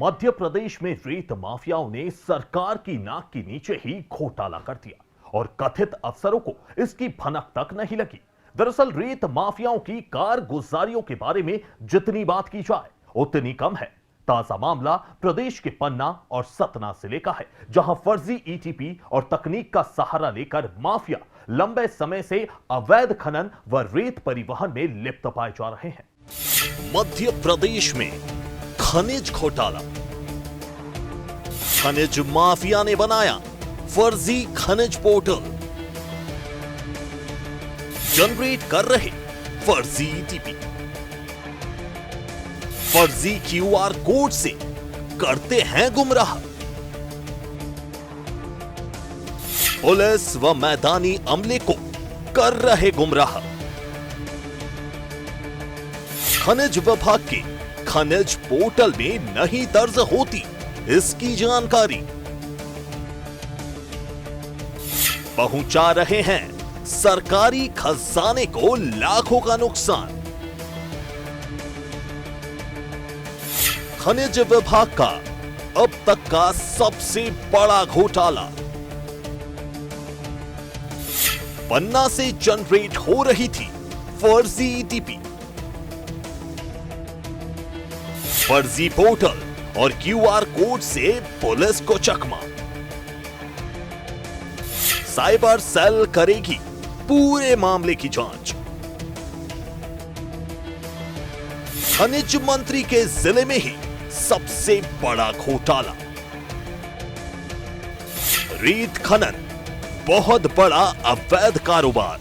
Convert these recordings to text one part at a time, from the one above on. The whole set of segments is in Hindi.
मध्य प्रदेश में रेत माफियाओं ने सरकार की नाक के नीचे ही घोटाला कर दिया और कथित अफसरों को इसकी भनक तक नहीं लगी। दरअसल रेत माफियाओं की कारगुजारियों के बारे में जितनी बात की जाए उतनी कम है। ताजा मामला प्रदेश के पन्ना और सतना जिले का है, जहां फर्जी ईटीपी और तकनीक का सहारा लेकर माफिया लंबे समय से अवैध खनन व रेत परिवहन में लिप्त पाए जा रहे हैं। मध्य प्रदेश में खनिज घोटाला। खनिज माफिया ने बनाया फर्जी खनिज पोर्टल, जनरेट कर रहे फर्जी ईटीपी, फर्जी क्यूआर कोड से करते हैं गुमराह। पुलिस व मैदानी अमले को कर रहे गुमराह। खनिज विभाग के खनिज पोर्टल में नहीं दर्ज होती इसकी जानकारी। पहुंचा रहे हैं सरकारी खजाने को लाखों का नुकसान। खनिज विभाग का अब तक का सबसे बड़ा घोटाला। पन्ना से जनरेट हो रही थी फर्जी ईटीपी, फर्जी पोर्टल और क्यूआर कोड से पुलिस को चकमा। साइबर सेल करेगी पूरे मामले की जांच। खनिज मंत्री के जिले में ही सबसे बड़ा घोटाला। रेत खनन बहुत बड़ा अवैध कारोबार।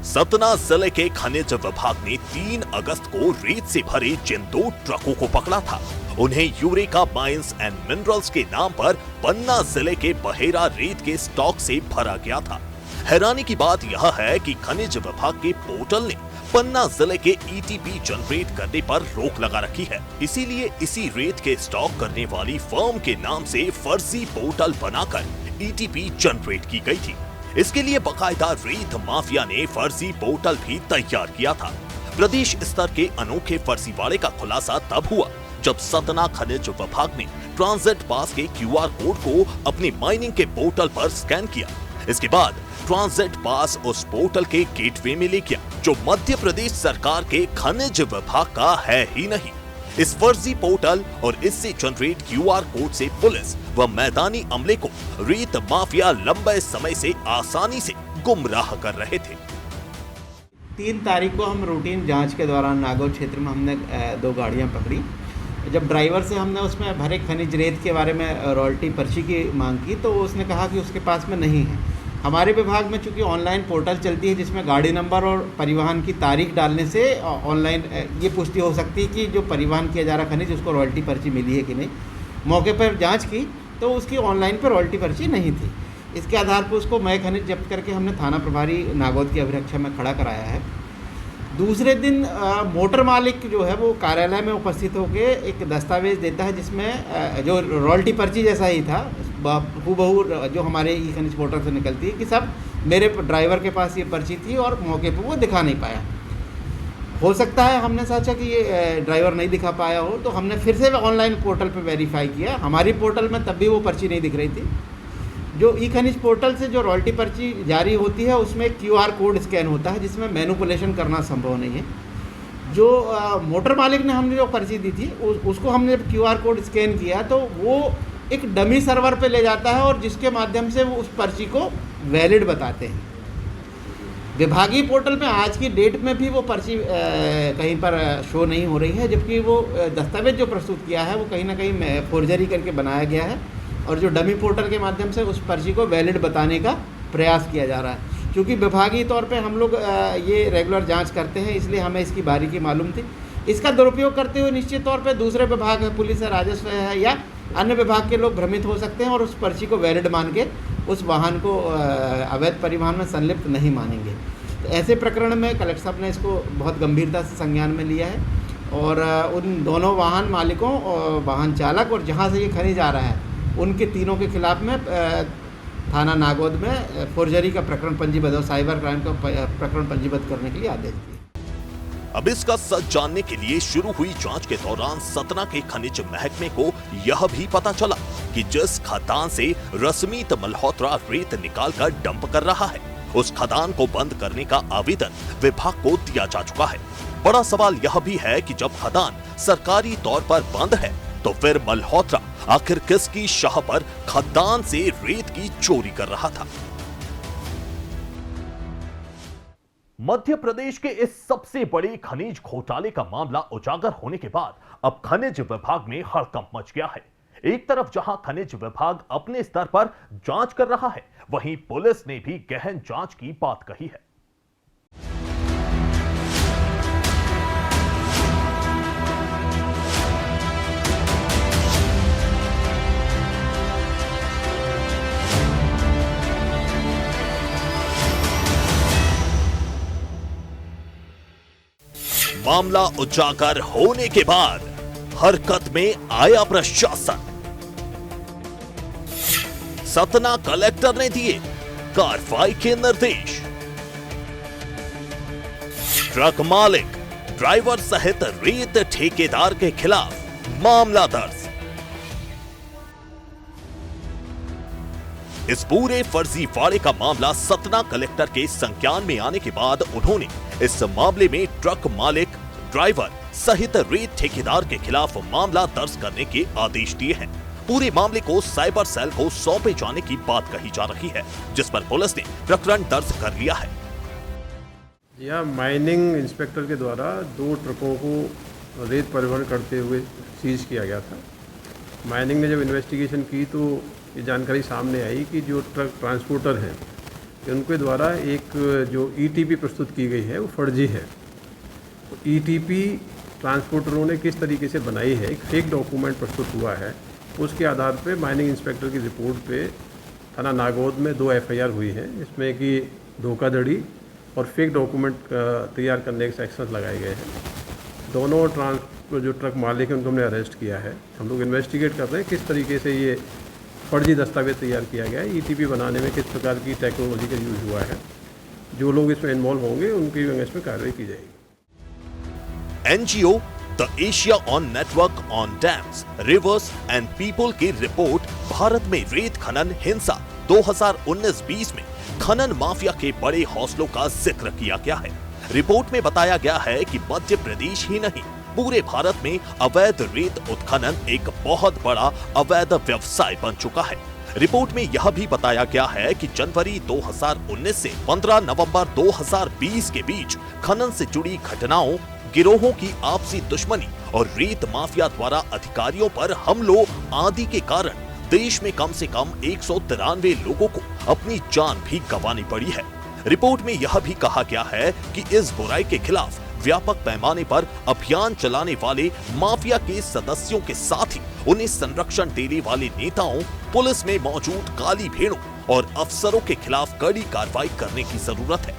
सतना जिले के खनिज विभाग ने 3 अगस्त को रेत से भरे जिन 2 ट्रकों को पकड़ा था, उन्हें यूरेका माइंस एंड मिनरल्स के नाम पर पन्ना जिले के बहेरा रेत के स्टॉक से भरा गया था। हैरानी की बात यह है कि खनिज विभाग के पोर्टल ने पन्ना जिले के ईटीपी जनरेट करने पर रोक लगा रखी है। इसीलिए इसी रेत के स्टॉक करने वाली फर्म के नाम से फर्जी पोर्टल बनाकर ईटीपी जनरेट की गई थी। इसके लिए बकायदा रेत माफिया ने फर्जी पोर्टल भी तैयार किया था। प्रदेश स्तर के अनोखे फर्जीवाड़े का खुलासा तब हुआ जब सतना खनिज विभाग ने ट्रांजिट पास के क्यूआर कोड को अपनी माइनिंग के पोर्टल पर स्कैन किया। इसके बाद ट्रांजिट पास उस पोर्टल के गेटवे में ले गया, जो मध्य प्रदेश सरकार के खनिज विभाग का है ही नहीं। इस फर्जी पोर्टल और इससे जनरेट क्यूआर कोड से पुलिस व मैदानी अमले को रेत माफिया लंबे समय से आसानी से गुमराह कर रहे थे। 3 तारीख को हम रूटीन जांच के दौरान नागौर क्षेत्र में हमने 2 गाड़ियां पकड़ी। जब ड्राइवर से हमने उसमें भरे खनिज रेत के बारे में रॉयल्टी पर्ची की मांग की तो उसने कहा कि उसके पास में नहीं है। हमारे विभाग में चूंकि ऑनलाइन पोर्टल चलती है जिसमें गाड़ी नंबर और परिवहन की तारीख डालने से ऑनलाइन ये पुष्टि हो सकती है कि जो परिवहन किया जा रहा खनिज उसको रॉयल्टी पर्ची मिली है कि नहीं। मौके पर जांच की तो उसकी ऑनलाइन पर रॉयल्टी पर्ची नहीं थी। इसके आधार पर उसको मय खनिज जब्त करके हमने थाना प्रभारी नागौद की अभिरक्षा में खड़ा कराया है। दूसरे दिन मोटर मालिक जो है वो कार्यालय में उपस्थित होकर एक दस्तावेज देता है जिसमें जो रॉयल्टी पर्ची जैसा ही था हूबहू जो हमारे ई खनिज पोर्टल से निकलती है कि सब मेरे ड्राइवर के पास ये पर्ची थी और मौके पर वो दिखा नहीं पाया। हो सकता है हमने सोचा कि ये ड्राइवर नहीं दिखा पाया हो, तो हमने फिर से ऑनलाइन पोर्टल पे वेरीफाई किया। हमारी पोर्टल में तब भी वो पर्ची नहीं दिख रही थी। जो ई खनिज पोर्टल से जो रॉयल्टी पर्ची जारी होती है उसमें क्यूआर कोड स्कैन होता है जिसमें मैनिपुलेशन करना संभव नहीं है। जो मोटर मालिक ने हमने जो पर्ची दी थी उसको हमने क्यूआर कोड स्कैन किया तो वो एक डमी सर्वर पे ले जाता है और जिसके माध्यम से वो उस पर्ची को वैलिड बताते हैं। विभागीय पोर्टल में आज की डेट में भी वो पर्ची कहीं पर शो नहीं हो रही है, जबकि वो दस्तावेज जो प्रस्तुत किया है वो कहीं ना कहीं फोर्जरी करके बनाया गया है और जो डमी पोर्टल के माध्यम से उस पर्ची को वैलिड बताने का प्रयास किया जा रहा है। क्योंकि विभागीय तौर पे हम लोग ये रेगुलर जांच करते हैं, इसलिए हमें इसकी बारीकी मालूम थी। इसका दुरुपयोग करते हुए निश्चित तौर पे दूसरे विभाग है, पुलिस है, राजस्व है या अन्य विभाग के लोग भ्रमित हो सकते हैं और उस पर्ची को वैलिड मान के उस वाहन को अवैध परिवहन में संलिप्त नहीं मानेंगे। तो ऐसे प्रकरण में कलेक्टर साहब ने इसको बहुत गंभीरता से संज्ञान में लिया है और उन दोनों वाहन मालिकों और वाहन चालक और जहाँ से ये खनिज आ रहा है उनके तीनों के खिलाफ में थाना नागौद में फोर्जरी का प्रकरण पंजीबद्ध और साइबर क्राइम का प्रकरण पंजीबद्ध करने के लिए आदेश दिए। अब इसका सच जानने के लिए शुरू हुई जांच के दौरान सतना के खनिज महकमे को यह भी पता चला कि जिस खदान से रश्मित मल्होत्रा रेत निकालकर डंप कर रहा है, उस खदान को बंद करने का आवेदन विभाग को दिया जा चुका है। बड़ा सवाल यह भी है कि जब खदान सरकारी तौर पर बंद है, तो फिर मल्होत्रा आखिर किसकी शाह पर खदान से रेत की चोरी कर रहा था। मध्य प्रदेश के इस सबसे बड़े खनिज घोटाले का मामला उजागर होने के बाद अब खनिज विभाग में हड़कंप मच गया है। एक तरफ जहां खनिज विभाग अपने स्तर पर जांच कर रहा है, वहीं पुलिस ने भी गहन जांच की बात कही है। मामला उजागर होने के बाद हरकत में आया प्रशासन। सतना कलेक्टर ने दिए कार्रवाई के निर्देश। ट्रक मालिक, ड्राइवर सहित रेत ठेकेदार के खिलाफ मामला दर्ज। इस पूरे फर्जीवाड़े का मामला सतना कलेक्टर के संज्ञान में आने के बाद उन्होंने इस मामले में ट्रक मालिक, ड्राइवर सहित रेत ठेकेदार के खिलाफ मामला दर्ज करने के आदेश दिए हैं। पूरे मामले को साइबर सेल को सौंपे जाने की बात कही जा रही है, जिस पर पुलिस ने प्रकरण दर्ज कर लिया है। यह माइनिंग इंस्पेक्टर के द्वारा 2 ट्रकों को रेत परिवहन करते हुए सीज किया गया था। माइनिंग ने जब इन्वेस्टिगेशन की तो ये जानकारी सामने आई कि जो ट्रक ट्रांसपोर्टर हैं, उनके द्वारा एक जो ईटीपी प्रस्तुत की गई है वो फर्जी है। तो ईटीपी ट्रांसपोर्टरों ने किस तरीके से बनाई है, एक फेक डॉक्यूमेंट प्रस्तुत हुआ है, उसके आधार पे माइनिंग इंस्पेक्टर की रिपोर्ट पे थाना नागौद में 2 एफआईआर हुई है। इसमें कि धोखाधड़ी और फेक डॉक्यूमेंट तैयार करने के सेक्शन लगाए गए हैं। दोनों जो ट्रक मालिक हैं उनको हमने अरेस्ट किया है। हम लोग इन्वेस्टिगेट कर रहे हैं किस तरीके से ये फर्जी दस्तावेज तैयार किया गया है, ईटीपी बनाने में किस प्रकार की टेक्नोलॉजी का यूज हुआ है। जो लोग इसमें इन्वॉल्व होंगे उनकी अगेंस्ट में कार्रवाई की जाएगी। NGO the Asia on network on dams, reverse and people की रिपोर्ट भारत में रेत खनन हिंसा 2019-20 में खनन माफिया के बड़े हौसलों का जिक्र किया गया है। रिपोर्ट में बताया गया है कि मध्य प्रदेश ही नहीं, पूरे भारत में अवैध रेत उत्खनन एक बहुत बड़ा अवैध व्यवसाय बन चुका है। रिपोर्ट में यह भी बताया गया है कि जनवरी 2019 से 15 नवंबर 2020 के बीच खनन से जुड़ी घटनाओं, गिरोहों की आपसी दुश्मनी और रेत माफिया द्वारा अधिकारियों पर हमलों आदि के कारण देश में कम से कम 193 लोगों को अपनी जान भी गंवानी पड़ी है। रिपोर्ट में यह भी कहा गया है कि इस बुराई के खिलाफ व्यापक पैमाने पर अभियान चलाने वाले माफिया के सदस्यों के साथ ही उन्हें संरक्षण देने वाले नेताओं, पुलिस में मौजूद काली भेड़ों और अफसरों के खिलाफ कड़ी कार्रवाई करने की जरूरत है।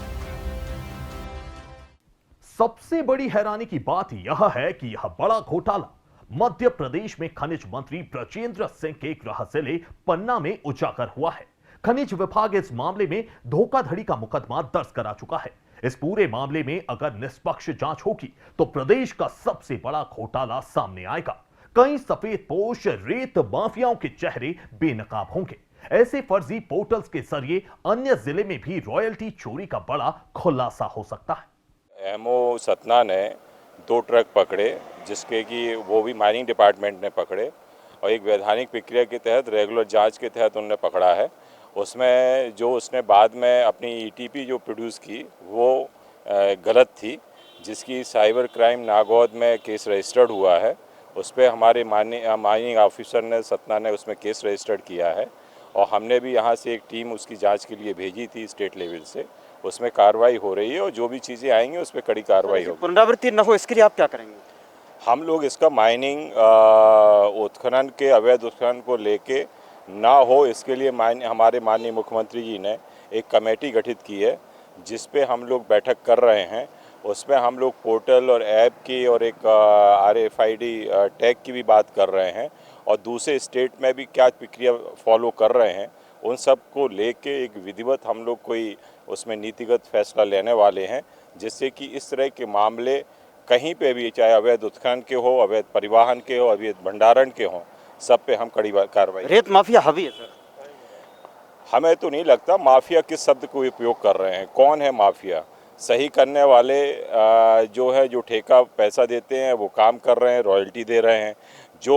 सबसे बड़ी हैरानी की बात यह है कि यह बड़ा घोटाला मध्य प्रदेश में खनिज मंत्री ब्रजेंद्र सिंह के गृह जिले पन्ना में उजागर हुआ है। खनिज विभाग इस मामले में धोखाधड़ी का मुकदमा दर्ज करा चुका है। इस पूरे मामले में अगर निष्पक्ष जांच होगी तो प्रदेश का सबसे बड़ा घोटाला सामने आएगा। कई सफेदपोश रेत माफियाओं के चेहरे बेनकाब होंगे। ऐसे फर्जी पोर्टल्स के जरिए अन्य जिले में भी रॉयल्टी चोरी का बड़ा खुलासा हो सकता है। एमओ सतना ने 2 ट्रक पकड़े, जिसके कि वो भी माइनिंग डिपार्टमेंट ने पकड़े और एक वैधानिक प्रक्रिया के तहत, रेगुलर जांच के तहत उन्होंने पकड़ा है। उसमें जो उसने बाद में अपनी ईटीपी जो प्रोड्यूस की वो गलत थी, जिसकी साइबर क्राइम नागौद में केस रजिस्टर्ड हुआ है। उस पर हमारे माइनिंग ऑफिसर ने सतना ने उसमें केस रजिस्टर्ड किया है और हमने भी यहाँ से एक टीम उसकी जांच के लिए भेजी थी स्टेट लेवल से। उसमें कार्रवाई हो रही है और जो भी चीज़ें आएंगी उस पर कड़ी कार्रवाई होगी। पुनरावृत्ति न हो इसके लिए आप क्या करेंगे? हम लोग इसका माइनिंग उत्खनन के अवैध उत्खनन को लेके ना हो, इसके लिए हमारे माननीय मुख्यमंत्री जी ने एक कमेटी गठित की है, जिस पे हम लोग बैठक कर रहे हैं। उसमें हम लोग पोर्टल और ऐप की और एक RFID टैग की भी बात कर रहे हैं और दूसरे स्टेट में भी क्या प्रक्रिया फॉलो कर रहे हैं, उन सब को लेके एक विधिवत हम लोग कोई उसमें नीतिगत फैसला लेने वाले हैं, जिससे कि इस तरह के मामले कहीं पे भी, चाहे अवैध उत्खनन के हो, अवैध परिवहन के हो, अवैध भंडारण के हो, सब पे हम कड़ी कार्रवाई। रेत माफिया हावी है सर। हमें तो नहीं लगता माफिया किस शब्द को उपयोग कर रहे हैं, कौन है माफिया। सही करने वाले जो है, जो ठेका पैसा देते हैं वो काम कर रहे हैं, रॉयल्टी दे रहे हैं। जो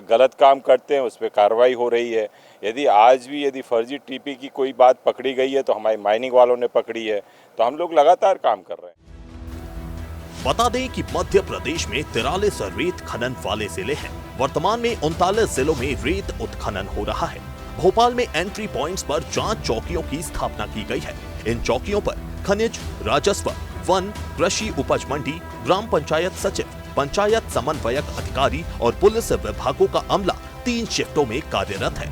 गलत काम करते हैं उस पर कार्रवाई हो रही है। यदि आज भी यदि फर्जी टीपी की कोई बात पकड़ी गई है तो हमारी माइनिंग वालों ने पकड़ी है, तो हम लोग लगातार काम कर रहे हैं। बता दें कि मध्य प्रदेश में 43 रेत खनन वाले जिले हैं। वर्तमान में 39 जिलों में रेत उत्खनन हो रहा है। भोपाल में एंट्री पॉइंट्स पर जांच चौकियों की स्थापना की गई है। इन चौकियों पर खनिज, राजस्व, वन, कृषि उपज मंडी, ग्राम पंचायत सचिव, पंचायत समन्वयक अधिकारी और पुलिस विभागों का अमला 3 शिफ्टों में कार्यरत है।